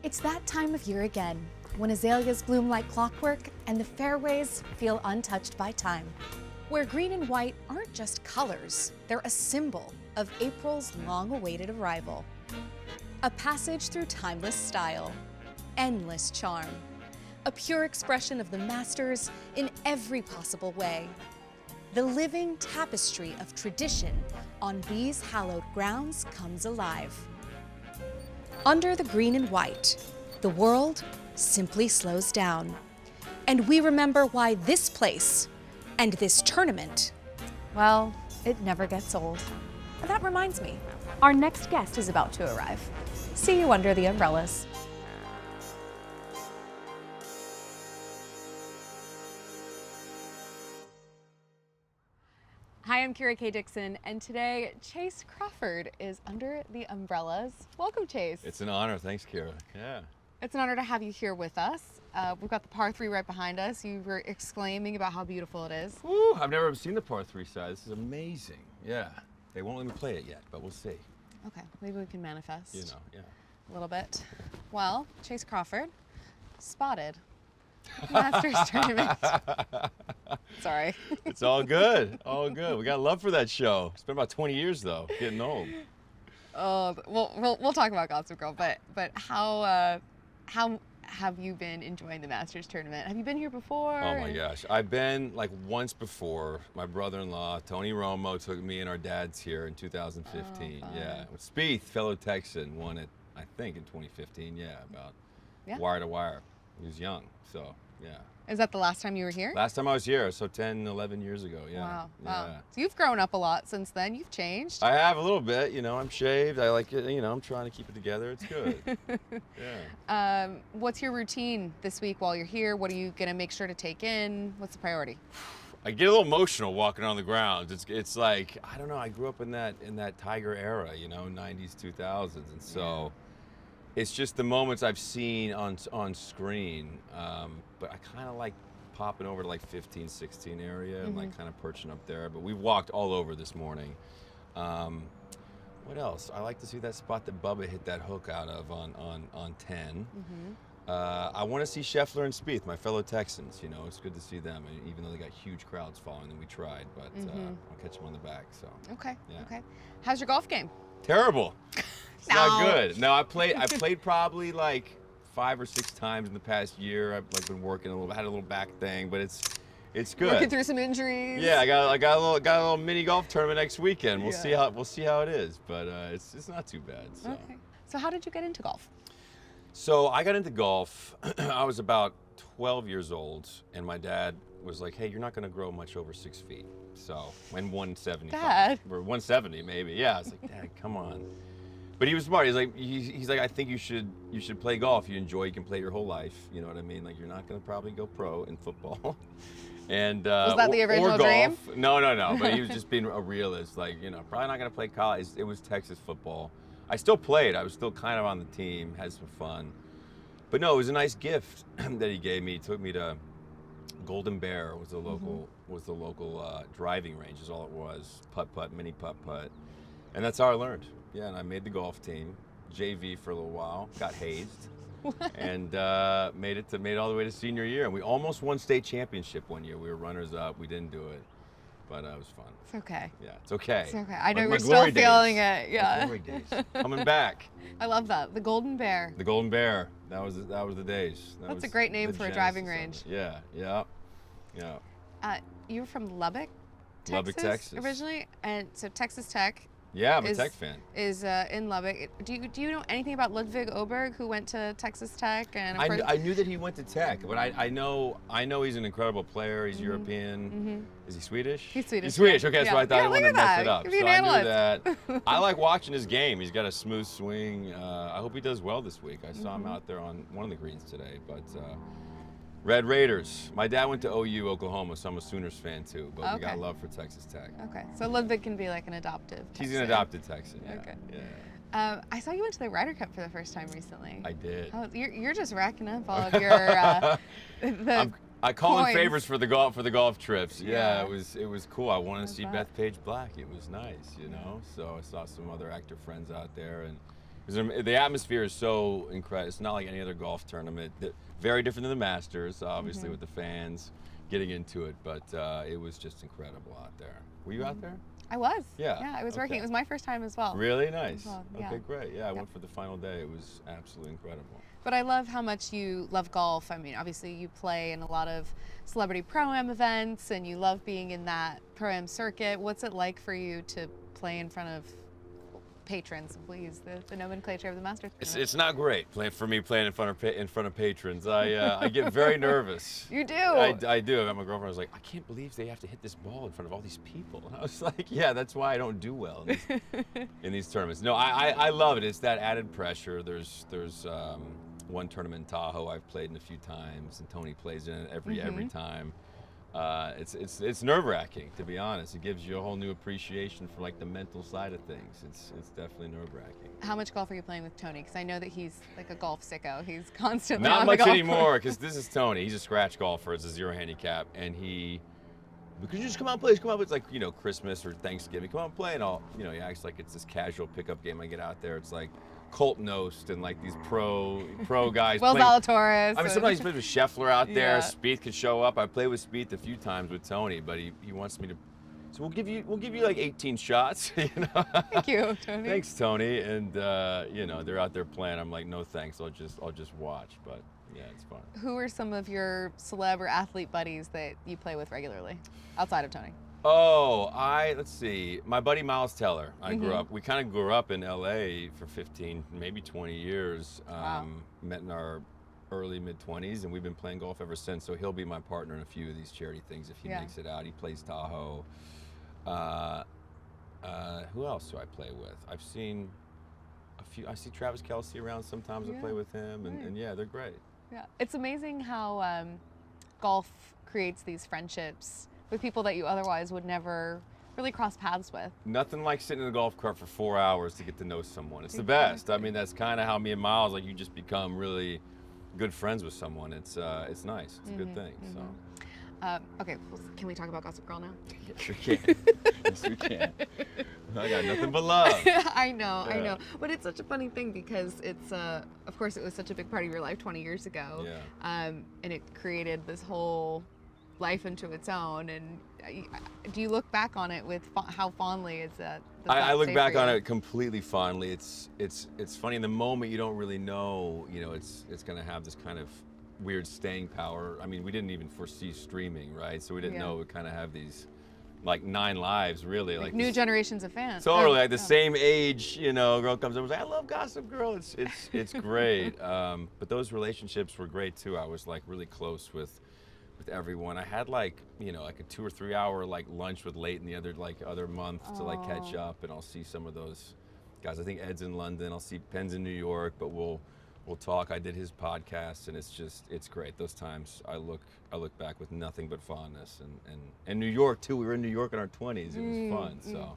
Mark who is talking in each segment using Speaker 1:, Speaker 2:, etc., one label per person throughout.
Speaker 1: It's that time of year again, when azaleas bloom like clockwork and the fairways feel untouched by time. Where green and white aren't just colors, they're a symbol of April's long-awaited arrival. A passage through timeless style, endless charm, a pure expression of the masters in every possible way. The living tapestry of tradition on these hallowed grounds comes alive. Under the green and white, the world simply slows down. And we remember why this place and this tournament, well, it never gets old. And that reminds me, our next guest is about to arrive. See you under the umbrellas. Hi, I'm Kira K. Dixon, and today Chace Crawford is under the umbrellas. Welcome, Chace.
Speaker 2: It's an honor. Thanks, Kira. Yeah.
Speaker 1: It's an honor to have you here with us. We've got the par 3 right behind us. You were exclaiming about how beautiful it is.
Speaker 2: Woo, I've never seen the par 3 side. This is amazing. Yeah. They won't let me play it yet, but we'll see.
Speaker 1: Okay, maybe we can manifest.
Speaker 2: You know, yeah.
Speaker 1: A little bit. Well, Chace Crawford, spotted. Masters tournament. Sorry.
Speaker 2: It's all good. All good. We got love for that show. It's been about 20 years though. Getting old.
Speaker 1: Oh, we'll talk about Gossip Girl, but how have you been enjoying the Masters tournament? Have you been here before?
Speaker 2: Oh my gosh. I've been like once before. My brother-in-law, Tony Romo, took me and our dads here in 2015.
Speaker 1: Oh,
Speaker 2: yeah. Spieth, fellow Texan, won it, I think, in 2015. Yeah, about wire to wire. He was young, so yeah.
Speaker 1: Is that the last time you were here?
Speaker 2: Last time I was here, so 10, 11 years ago, yeah.
Speaker 1: Wow,
Speaker 2: yeah.
Speaker 1: wow. So you've grown up a lot since then. You've changed.
Speaker 2: I have a little bit, you know, I'm shaved. I like it, you know, I'm trying to keep it together. It's good. Yeah.
Speaker 1: What's your routine this week while you're here? What are you going to make sure to take in? What's the priority?
Speaker 2: I get a little emotional walking on the grounds. It's like, I don't know, I grew up in that Tiger era, you know, 90s, 2000s, and so it's just the moments I've seen on screen, but I kind of like popping over to like 15, 16 area and like kind of perching up there. But we walked all over this morning. What else? I like to see that spot that Bubba hit that hook out of on 10. I want to see Scheffler and Spieth, my fellow Texans. You know, it's good to see them, and even though they got huge crowds following them, we tried. But I'll catch them on the back. So
Speaker 1: okay,
Speaker 2: yeah.
Speaker 1: okay. How's your golf game?
Speaker 2: Terrible. It's not good. No, I played probably like 5 or 6 times in the past year. I've like been working a little, had a little back thing, but it's good.
Speaker 1: Working through some injuries.
Speaker 2: Yeah, I got a little mini golf tournament next weekend. We'll see how it is, but it's not too bad. So.
Speaker 1: Okay. So how did you get into golf? So
Speaker 2: I got into golf. I was about 12 years old, and my dad was like, "Hey, you're not going to grow much over 6 feet." So, and 175
Speaker 1: Dad.
Speaker 2: or 170 maybe. Yeah, I was like, "Dad, come on." But he was smart. He's like, I think you should play golf. You enjoy, you can play your whole life. You know what I mean? Like, you're not gonna probably go pro in football. And
Speaker 1: was that the original
Speaker 2: or golf.
Speaker 1: dream?
Speaker 2: No. But he was just being a realist. Like, you know, probably not gonna play college. It was Texas football. I still played. I was still kind of on the team. Had some fun. But no, it was a nice gift that he gave me. He took me to Golden Bear. Was the local driving range. Is all it was. Putt, mini putt. And that's how I learned. Yeah, and I made the golf team, JV for a little while, got hazed, and made it all the way to senior year. And we almost won state championship one year. We were runners up. We didn't do it, but it was fun.
Speaker 1: It's okay.
Speaker 2: Yeah, it's okay.
Speaker 1: It's okay. I know
Speaker 2: my
Speaker 1: you're still feeling it.
Speaker 2: My
Speaker 1: Yeah.
Speaker 2: glory days. Coming back.
Speaker 1: I love that. The Golden Bear.
Speaker 2: The Golden Bear. That was the days.
Speaker 1: That's a great name for a driving range.
Speaker 2: Yeah.
Speaker 1: You're from Lubbock, Texas,
Speaker 2: Lubbock, Texas.
Speaker 1: originally, and so Texas Tech.
Speaker 2: Yeah, I'm a Tech fan.
Speaker 1: Is in Lubbock. Do you know anything about Ludwig Oberg, who went to Texas Tech? And
Speaker 2: I knew that he went to Tech, but I know he's an incredible player. He's European. Is he Swedish?
Speaker 1: He's Swedish.
Speaker 2: He's Swedish. Okay, so I thought I wouldn't have messed it up.
Speaker 1: Could be an
Speaker 2: I
Speaker 1: analyst.
Speaker 2: knew that. I like watching his game. He's got a smooth swing. I hope he does well this week. I saw him out there on one of the greens today, but. Red Raiders. My dad went to OU, Oklahoma, so I'm a Sooners fan too, but we got love for Texas Tech.
Speaker 1: Okay, so Ludwig can be like an adoptive Texan.
Speaker 2: He's an adopted Texan, yeah.
Speaker 1: Okay.
Speaker 2: Yeah.
Speaker 1: I saw you went to the Ryder Cup for the first time recently.
Speaker 2: I did.
Speaker 1: Oh, you're just racking up all of your
Speaker 2: I call in
Speaker 1: coins.
Speaker 2: favors for the golf trips. Yeah, it was cool. I wanted to see Bethpage Black. It was nice, you know. So I saw some other actor friends out there, and 'Cause the atmosphere is so incredible. It's not like any other golf tournament. Very different than the Masters, obviously, with the fans getting into it. But it was just incredible out there. Were you out there?
Speaker 1: I was.
Speaker 2: Yeah.
Speaker 1: Yeah, I was working.
Speaker 2: Okay.
Speaker 1: It was my first time as well.
Speaker 2: Really nice.
Speaker 1: Well, yeah.
Speaker 2: Okay, great. Yeah, I went for the final day. It was absolutely incredible.
Speaker 1: But I love how much you love golf. I mean, obviously you play in a lot of celebrity pro-am events and you love being in that pro-am circuit. What's it like for you to play in front of patrons, please, the nomenclature of the Masters?
Speaker 2: It's not great playing in front of patrons. I get very nervous.
Speaker 1: You do?
Speaker 2: I do. My girlfriend was like, I can't believe they have to hit this ball in front of all these people. And I was like, yeah, that's why I don't do well in these tournaments. No, I love it. It's that added pressure. There's one tournament in Tahoe I've played in a few times, and Tony plays in it every time. It's nerve-wracking, to be honest. It gives you a whole new appreciation for like the mental side of things. It's definitely nerve-wracking.
Speaker 1: How much golf are you playing with Tony? Because I know that he's like a golf sicko. He's constantly
Speaker 2: Not
Speaker 1: on
Speaker 2: much
Speaker 1: the golf
Speaker 2: anymore,
Speaker 1: course.
Speaker 2: because this is Tony. He's a scratch golfer. It's a 0 handicap, and because you just come out and play. Just come out. It's like, Christmas or Thanksgiving. Come out and play, and he acts like it's this casual pickup game. I get out there, it's like Colt Knost and like these pro guys.
Speaker 1: Will
Speaker 2: playing.
Speaker 1: Zalatoris.
Speaker 2: I mean, sometimes he plays with Scheffler out there.
Speaker 1: Yeah.
Speaker 2: Spieth could show up. I played with Spieth a few times with Tony, but he wants me to. So we'll give you like 18 shots.
Speaker 1: Thank you, Tony.
Speaker 2: Thanks, Tony. And they're out there playing. I'm like, no thanks. I'll just watch. But yeah, it's fun.
Speaker 1: Who are some of your celeb or athlete buddies that you play with regularly, outside of Tony?
Speaker 2: Oh, let's see. My buddy Miles Teller. We kind of grew up in LA for 15, maybe 20 years.
Speaker 1: Wow.
Speaker 2: Met in our early mid-20s, and we've been playing golf ever since. So he'll be my partner in a few of these charity things if he makes it out. He plays Tahoe. Who else do I play with? I've seen a few. I see Travis Kelce around sometimes. I play with him, and yeah, they're great.
Speaker 1: Yeah, it's amazing how golf creates these friendships with people that you otherwise would never really cross paths with.
Speaker 2: Nothing like sitting in a golf cart for 4 hours to get to know someone. It's the best. I mean, that's kind of how me and Miles, like, you just become really good friends with someone. It's nice. It's a good thing. So.
Speaker 1: Okay, well, can we talk about Gossip Girl now?
Speaker 2: Yeah, sure can. Yes, we can. I got nothing but love.
Speaker 1: I know. But it's such a funny thing because it's, of course, it was such a big part of your life 20 years ago.
Speaker 2: Yeah.
Speaker 1: And it created this whole life into its own. And do you look back on it with how fondly is that?
Speaker 2: I look back on it completely fondly. It's funny in the moment. You don't really know. It's going to have this kind of weird staying power. I mean, we didn't even foresee streaming, right? So we didn't know it would kind of have these like 9 lives, really. Like
Speaker 1: new generations of fans.
Speaker 2: Totally, like the same age, girl comes up and says, I love Gossip Girl. It's great. But those relationships were great too. I was like really close with everyone. I had like a 2 or 3 hour like lunch with Leighton the other month to like catch up, and I'll see some of those guys. I think Ed's in London. I'll see Penn's in New York, but we'll talk. I did his podcast, and it's great. Those times I look back with nothing but fondness, and New York too. We were in New York in our 20s. It was fun. So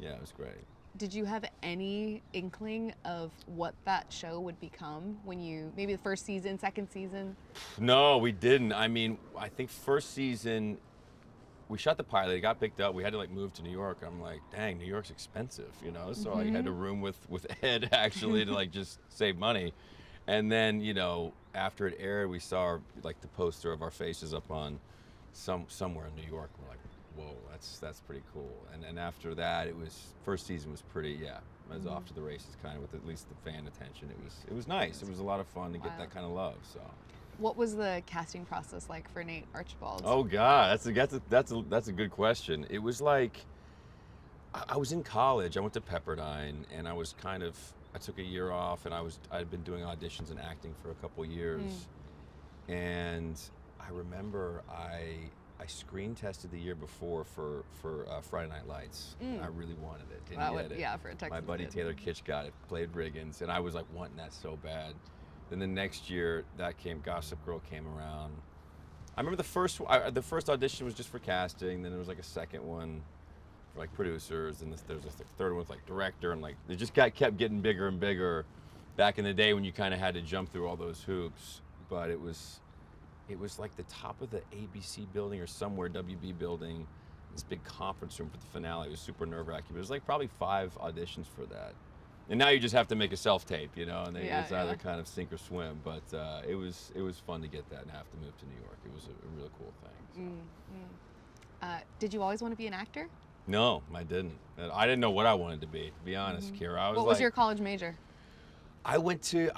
Speaker 2: yeah, it was great.
Speaker 1: Did you have any inkling of what that show would become when maybe the first season, second season?
Speaker 2: No, we didn't. I mean, I think first season, we shot the pilot. It got picked up. We had to like move to New York. I'm like, dang, New York's expensive, So I had a room with Ed actually to like just save money. And then, after it aired, we saw like the poster of our faces up on somewhere in New York. We're like, whoa, that's pretty cool. And after that, first season was pretty, I was off to the races kind of with at least the fan attention. It was nice. It was a lot of fun to get that kind of love. So.
Speaker 1: What was the casting process like for Nate Archibald?
Speaker 2: Oh God, that's a good question. It was like, I was in college. I went to Pepperdine, and I took a year off, and I'd been doing auditions and acting for a couple years. And I remember I screen tested the year before for Friday Night Lights. And I really wanted it. Didn't get it.
Speaker 1: Yeah, for a Texas
Speaker 2: My buddy
Speaker 1: kid.
Speaker 2: Taylor Kitsch got it, played Riggins, and I was like wanting that so bad. Then the next year, Gossip Girl came around. I remember the first audition was just for casting. Then there was like a second one for like producers, and there was a third one with like director, and like they just kept getting bigger and bigger. Back in the day when you kind of had to jump through all those hoops, but it was like the top of the ABC building or somewhere, WB building, this big conference room for the finale. It was super nerve-wracking. It was like probably 5 auditions for that. And now you just have to make a self-tape, you know, and
Speaker 3: Yeah,
Speaker 2: it's either
Speaker 3: yeah.
Speaker 2: kind of sink or swim. But it was fun to get that and have to move to New York. It was a really cool thing. So.
Speaker 3: Did you always want to be an actor?
Speaker 2: No, I didn't. I didn't know what I wanted to be honest, Kira. I was
Speaker 3: What was your college major?
Speaker 2: I went to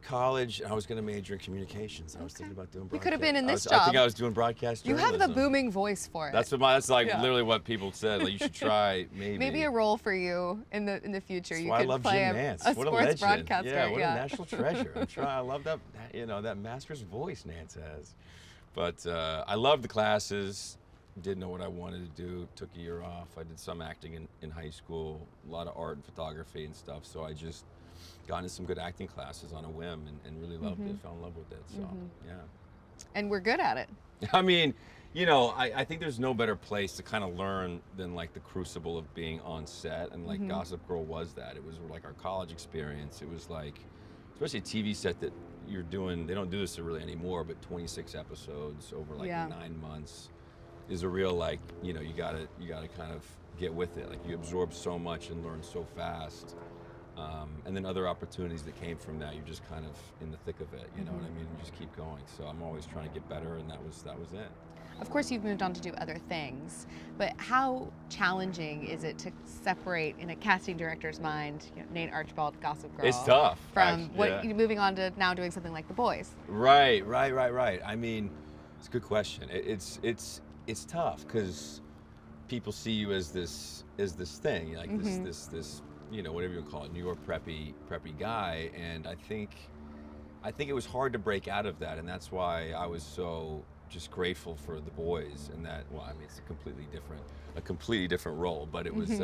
Speaker 2: college and I was going to major in communications. I was thinking about doing broadcast.
Speaker 3: You could have been in this
Speaker 2: I
Speaker 3: job.
Speaker 2: think I was doing broadcast
Speaker 3: You
Speaker 2: journalism.
Speaker 3: have the booming voice for it.
Speaker 2: That's literally what people said. Like, you should try maybe.
Speaker 3: Maybe a role for you in the future.
Speaker 2: That's
Speaker 3: You
Speaker 2: why
Speaker 3: could
Speaker 2: I love
Speaker 3: play
Speaker 2: Jim
Speaker 3: a
Speaker 2: Nance. What a
Speaker 3: sports
Speaker 2: legend.
Speaker 3: broadcaster.
Speaker 2: Yeah, what a national treasure. I love that that master's voice Nance has. But I loved the classes. Didn't know what I wanted to do. Took a year off. I did some acting in high school, a lot of art and photography and stuff. So I just got into some good acting classes on a whim and really loved it. Fell in love with it. So yeah.
Speaker 3: And we're good at it.
Speaker 2: I mean, you know, I think there's no better place to kind of learn than like the crucible of being on set, and like Gossip Girl was that. It was like our college experience. It was like, especially a TV set that you're doing. They don't do this really anymore, but 26 episodes over like 9 months is a real, like, you know, you gotta kind of get with it. Like, you absorb so much and learn so fast. And then other opportunities that came from that, you're just kind of in the thick of it, you know what I mean? You just keep going. So I'm always trying to get better, and that was it.
Speaker 3: Of course, you've moved on to do other things, but how challenging is it to separate in a casting director's mind, you know, Nate Archibald, Gossip Girl?
Speaker 2: It's tough.
Speaker 3: From moving on to now doing something like The Boys.
Speaker 2: Right. I mean, it's a good question. It's tough because people see you as this thing, like this you know, whatever you would call it, New York preppy guy, and I think it was hard to break out of that, and that's why I was so just grateful for The Boys, and that, well, I mean, it's a completely different role, but it was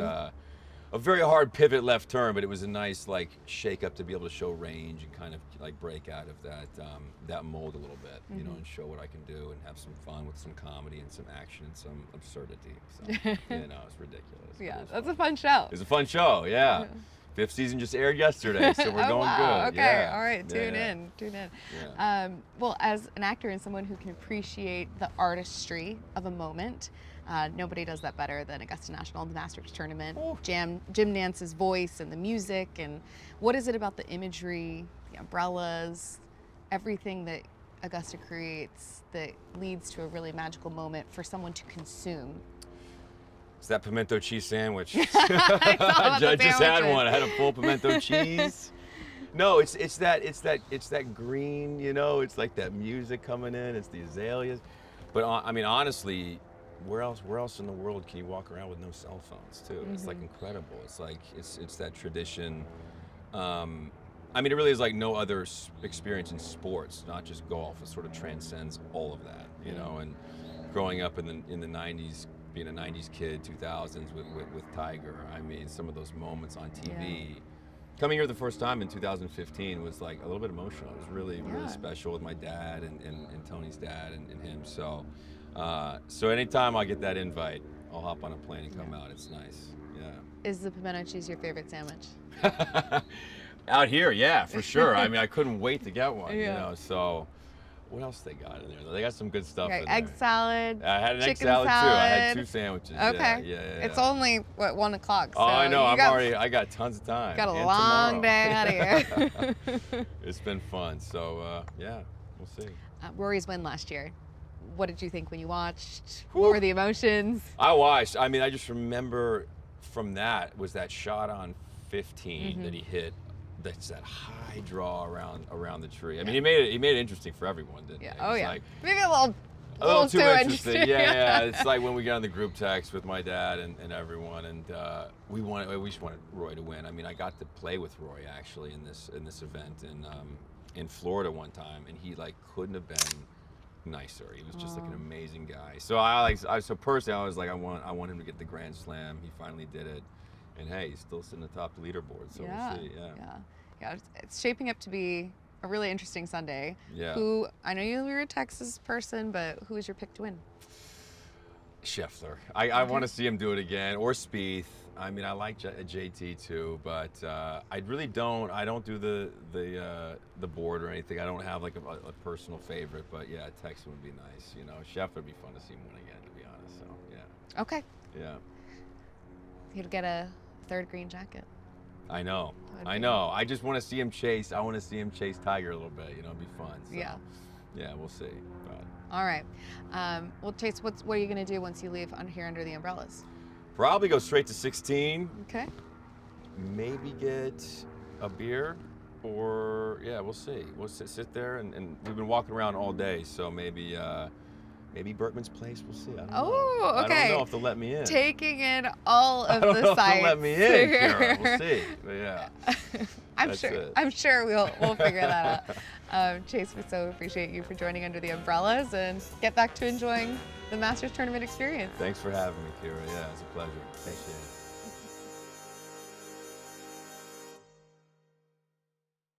Speaker 2: a very hard pivot left turn, but it was a nice, like, shake up to be able to show range and kind of like break out of that mold a little bit, you know, and show what I can do and have some fun with some comedy and some action and some absurdity. So, you know, it's ridiculous.
Speaker 3: Yeah, that's a fun show.
Speaker 2: It's a fun show, yeah. 5th season just aired yesterday, so we're going good.
Speaker 3: Okay,
Speaker 2: yeah.
Speaker 3: all right, tune in.
Speaker 2: Yeah.
Speaker 3: Well, as an actor and someone who can appreciate the artistry of a moment, nobody does that better than Augusta National, the Masters Tournament, Jim Nance's voice and the music, and what is it about the imagery, the umbrellas, everything that Augusta creates that leads to a really magical moment for someone to consume?
Speaker 2: It's that pimento cheese sandwich.
Speaker 3: I
Speaker 2: just had one. I had a full pimento cheese. No, it's that green, you know. It's like that music coming in. It's the azaleas. But I mean, honestly, where else in the world can you walk around with no cell phones too? It's like incredible. It's like it's that tradition. I mean, it really is like no other experience in sports, not just golf. It sort of transcends all of that, you know. And growing up in the 90s, being a 90s kid, 2000s with Tiger, I mean, some of those moments on TV. Yeah. Coming here the first time in 2015 was like a little bit emotional. It was really special with my dad and Tony's dad and him. So anytime I get that invite, I'll hop on a plane and come out. It's nice. Yeah.
Speaker 3: Is the pimento cheese your favorite sandwich?
Speaker 2: Out here, yeah, for sure. I mean, I couldn't wait to get one, you know. So what else they got in there? They got some good stuff in there.
Speaker 3: Egg salad.
Speaker 2: I had an egg salad too. I had 2 sandwiches.
Speaker 3: Okay.
Speaker 2: Yeah.
Speaker 3: It's only 1 o'clock. So
Speaker 2: I know. I got tons of time.
Speaker 3: Got a long day out of here.
Speaker 2: It's been fun. So yeah, we'll see.
Speaker 3: Rory's win last year. What did you think when you watched? What were the emotions?
Speaker 2: I watched. I mean, I just remember from that was that shot on 15 that he hit. That's that high draw around the tree. I mean, he made it interesting for everyone, didn't he?
Speaker 3: Oh yeah.
Speaker 2: Like,
Speaker 3: maybe a little
Speaker 2: too interesting. Yeah. It's like when we got on the group text with my dad and everyone, and we just wanted Roy to win. I mean, I got to play with Roy actually in this event in Florida one time, and he like couldn't have been nicer. He was just like an amazing guy. So so personally, I was like, I want him to get the Grand Slam. He finally did it. And hey, he's still sitting atop the leaderboard, so we'll see.
Speaker 3: Yeah. It's shaping up to be a really interesting Sunday.
Speaker 2: Yeah.
Speaker 3: Who, I know you're a Texas person, but who is your pick to win?
Speaker 2: Scheffler. I want to see him do it again, or Spieth. I mean, I like JT too, but I really don't. I don't do the board or anything. I don't have like a personal favorite, but yeah, Texan would be nice. You know, Scheffler would be fun to see him win again, to be honest. So yeah.
Speaker 3: Okay.
Speaker 2: Yeah.
Speaker 3: He'd get a 3rd green jacket.
Speaker 2: I know.
Speaker 3: That'd
Speaker 2: I
Speaker 3: be-
Speaker 2: know. I just want to see him chase. I want to see him chase Tiger a little bit. You know, it'd be fun. So,
Speaker 3: Yeah.
Speaker 2: Yeah, we'll see. But
Speaker 3: All right. Well, Chace, what are you going to do once you leave here under the umbrellas?
Speaker 2: probably go straight to 16.
Speaker 3: Okay.
Speaker 2: Maybe get a beer, or yeah, we'll see. We'll sit there, and we've been walking around all day, so maybe Berkman's Place. We'll see. I don't know.
Speaker 3: Oh, okay.
Speaker 2: I don't know if they'll let me in.
Speaker 3: Taking in all
Speaker 2: I
Speaker 3: of
Speaker 2: don't know
Speaker 3: the
Speaker 2: if
Speaker 3: sites.
Speaker 2: they'll let me in, Kara. We'll see. But yeah. That's it.
Speaker 3: I'm sure we'll figure that out. Chace, we so appreciate you for joining under the umbrellas, and get back to enjoying the Masters tournament experience.
Speaker 2: Thanks for having me, Kira. Yeah, it's a pleasure. Appreciate it.